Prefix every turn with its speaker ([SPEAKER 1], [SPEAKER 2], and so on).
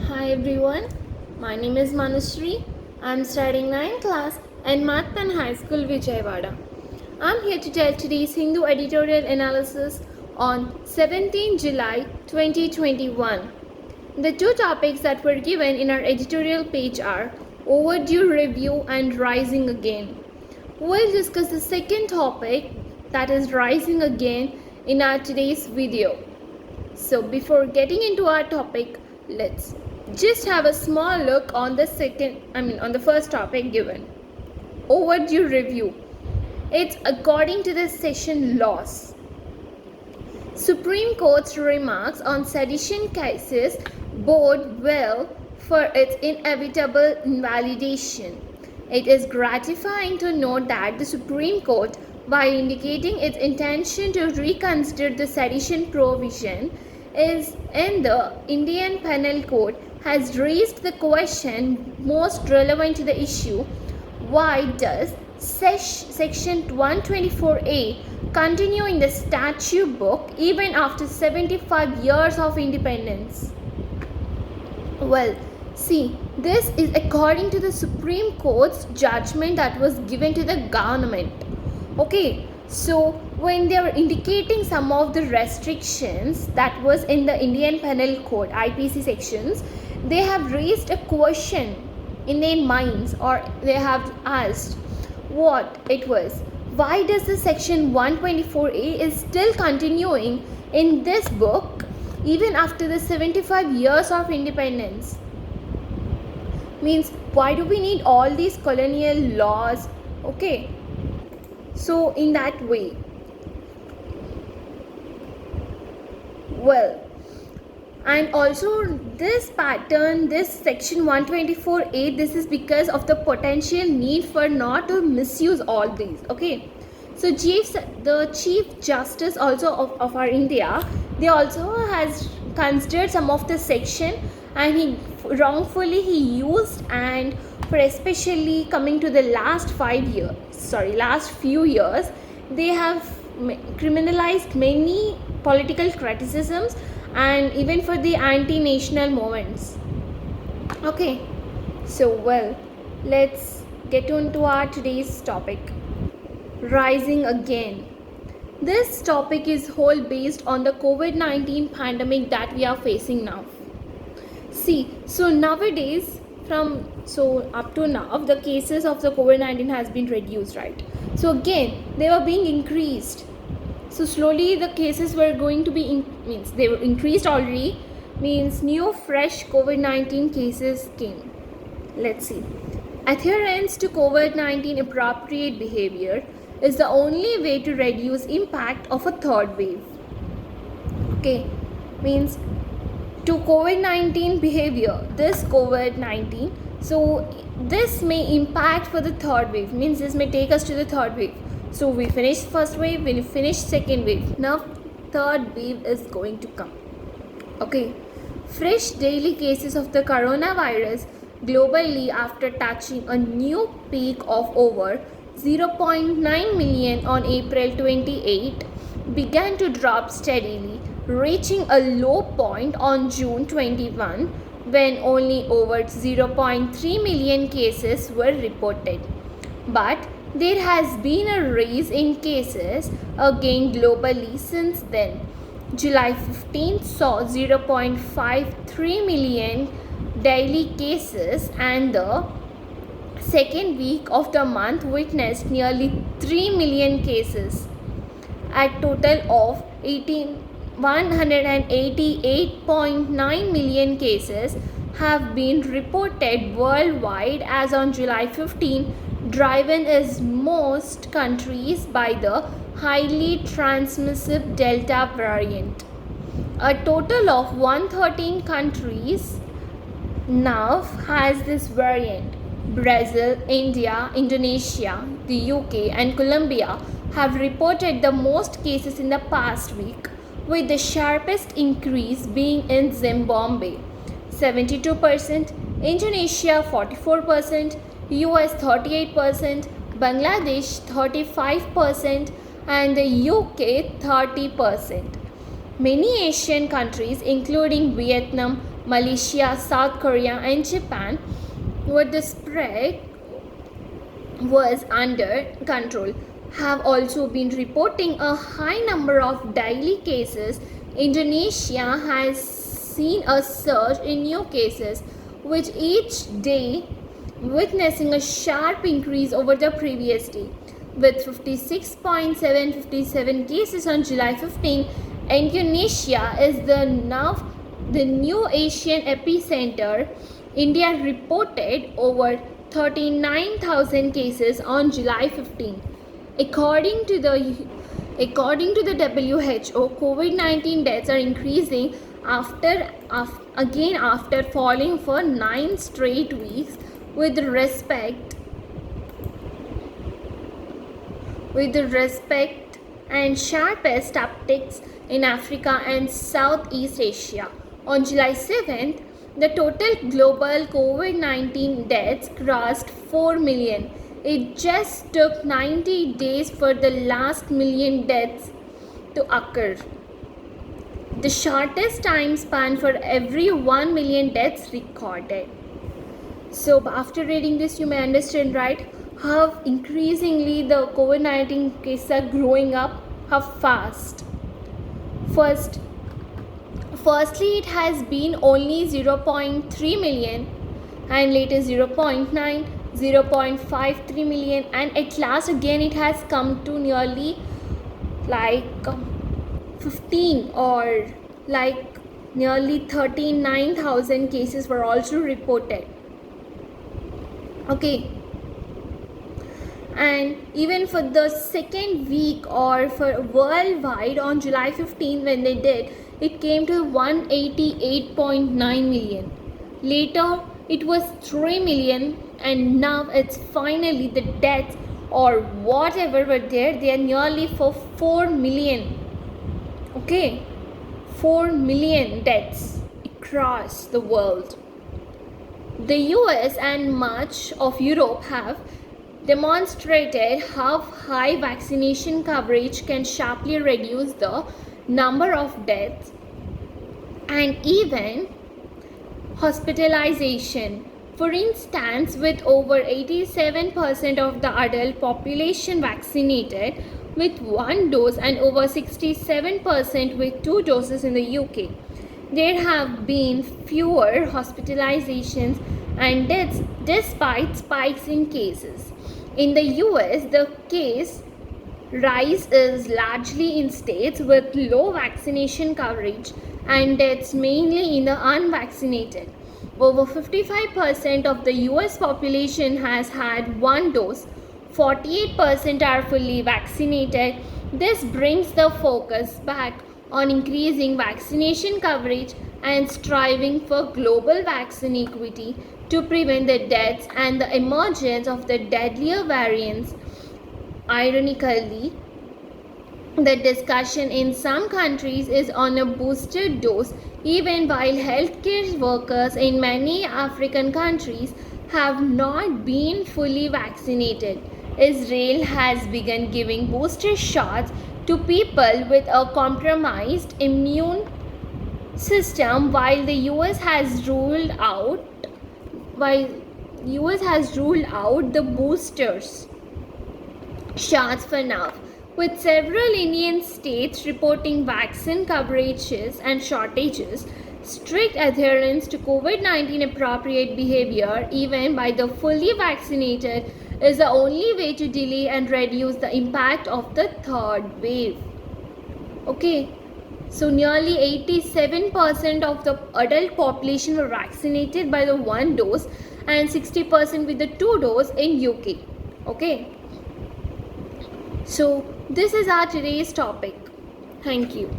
[SPEAKER 1] Hi everyone, my name is Manushree. I'm studying 9th class in Matpan High School, Vijayawada. I'm here to tell today's Hindu editorial analysis on 17 July 2021. The two topics that were given in our editorial page are overdue review and rising again. We'll discuss the second topic, that is rising again, in our today's video. So before getting into our topic, let's just have a small look on the first topic given. Overdue review. It's according to the session laws. Supreme Court's remarks on sedition cases bode well for its inevitable invalidation. It is gratifying to note that the Supreme Court, by indicating its intention to reconsider the sedition provision is in the Indian Penal Code, has raised the question most relevant to the issue: why does section 124A continue in the statute book even after 75 years of independence? Well, see, this is according to the Supreme Court's judgment that was given to the government. Okay, so when they were indicating some of the restrictions that was in the Indian Penal Code, IPC sections, they have raised a question in their minds, or they have asked what it was. Why does the section 124A is still continuing in this book even after the 75 years of independence? Means, why do we need all these colonial laws? Okay, so in that way, well, and also this pattern, this section 124A, this is because of the potential need for not to misuse all these. Okay, so the Chief Justice also of our India, they also has considered some of the section, and he wrongfully used, and for especially coming to the last few years, they have criminalized many political criticisms and even for the anti-national movements. Okay, so well, let's get into our today's topic, rising again. This topic is whole based on the COVID-19 pandemic that we are facing now. See, so nowadays, up to now, the cases of the COVID-19 has been reduced, right? So again, they were being increased. So slowly the cases were going to be they were increased already, means new fresh COVID-19 cases came. Let's see. Adherence to COVID-19 appropriate behavior is the only way to reduce impact of a third wave. Okay, means to COVID-19 behavior, this COVID-19, so this may impact for the third wave, means this may take us to the third wave. So we finished first wave, we finished second wave, now third wave is going to come. Okay, fresh daily cases of the coronavirus globally after touching a new peak of over 0.9 million on April 28 began to drop steadily, reaching a low point on June 21 when only over 0.3 million cases were reported. But there has been a rise in cases again globally since then. July 15 saw 0.53 million daily cases, and the second week of the month witnessed nearly 3 million cases. A total of 188.9 million cases have been reported worldwide as on July 15, driven in most countries by the highly transmissive Delta variant. A total of 113 countries now has this variant. Brazil, India, Indonesia, the UK and Colombia have reported the most cases in the past week, with the sharpest increase being in Zimbabwe 72%, Indonesia 44%, US 38%, Bangladesh 35%, and the UK 30%. Many Asian countries including Vietnam, Malaysia, South Korea, and Japan, where the spread was under control, have also been reporting a high number of daily cases. Indonesia has seen a surge in new cases, with each day witnessing a sharp increase over the previous day. With 56.757 cases on July 15, Indonesia is now the new Asian epicenter. India reported over 39,000 cases on July 15. According to the WHO, COVID-19 deaths are increasing after falling for 9 straight weeks. With respect and sharpest upticks in Africa and Southeast Asia. On July 7th, the total global COVID-19 deaths crossed 4 million. It just took 90 days for the last million deaths to occur. The shortest time span for every 1 million deaths recorded. So after reading this, you may understand, right, how increasingly the COVID-19 cases are growing up, how fast. Firstly, it has been only 0.3 million, and later 0.9, 0.53 million, and at last again it has come to nearly 15, or nearly 39,000 cases were also reported. Okay, and even for the second week, or for worldwide, on July 15 when they did, it came to 188.9 million. Later it was 3 million, and now it's finally the deaths or whatever were there, they are nearly for 4 million. Okay, 4 million deaths across the world. The US and much of Europe have demonstrated how high vaccination coverage can sharply reduce the number of deaths and even hospitalization. For instance, with over 87% of the adult population vaccinated with 1 dose and over 67% with 2 doses in the UK, there have been fewer hospitalizations and deaths despite spikes in cases. In the US, the case rise is largely in states with low vaccination coverage and deaths mainly in the unvaccinated. Over 55% of the US population has had 1 dose, 48% are fully vaccinated. This brings the focus back on increasing vaccination coverage and striving for global vaccine equity to prevent the deaths and the emergence of the deadlier variants. Ironically, the discussion in some countries is on a booster dose, even while healthcare workers in many African countries have not been fully vaccinated. Israel has begun giving booster shots to people with a compromised immune system, while the US has ruled out the boosters shots for now, with several Indian states reporting vaccine coverages and shortages. Strict adherence to COVID-19 appropriate behavior, even by the fully vaccinated, is the only way to delay and reduce the impact of the third wave. Okay, so nearly 87% of the adult population were vaccinated by the 1 dose and 60% with the 2 dose in UK. Okay, so this is our today's topic. Thank you.